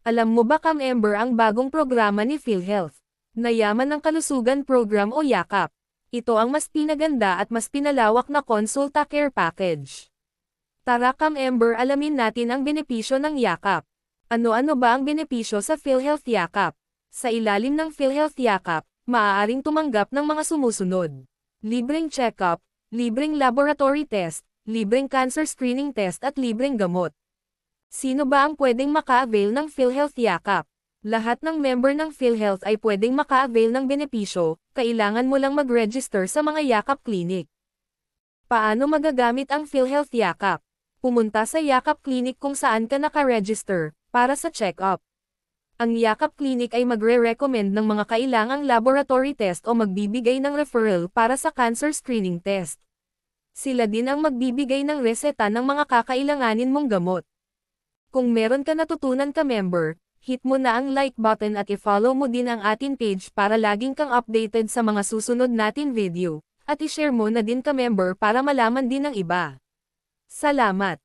Alam mo ba ka-member ang bagong programa ni PhilHealth? Na Yaman ng Kalusugan Program o YAKAP. Ito ang mas pinaganda at mas pinalawak na Consulta Care Package. Tara ka-member, alamin natin ang benepisyo ng YAKAP. Ano-ano ba ang benepisyo sa PhilHealth YAKAP? Sa ilalim ng PhilHealth YAKAP, maaaring tumanggap ng mga sumusunod. Libreng check-up, libreng laboratory test, libreng cancer screening test at libreng gamot. Sino ba ang pwedeng maka-avail ng PhilHealth YAKAP? Lahat ng member ng PhilHealth ay pwedeng maka-avail ng benepisyo, kailangan mo lang mag-register sa mga YAKAP Clinic. Paano magagamit ang PhilHealth YAKAP? Pumunta sa YAKAP Clinic kung saan ka naka-register, para sa check-up. Ang YAKAP Clinic ay magre-recommend ng mga kailangang laboratory test o magbibigay ng referral para sa cancer screening test. Sila din ang magbibigay ng reseta ng mga kakailanganin mong gamot. Kung meron ka natutunan ka-member, hit mo na ang like button at i-follow mo din ang atin page para laging kang updated sa mga susunod natin video, at i-share mo na din ka-member para malaman din ng iba. Salamat!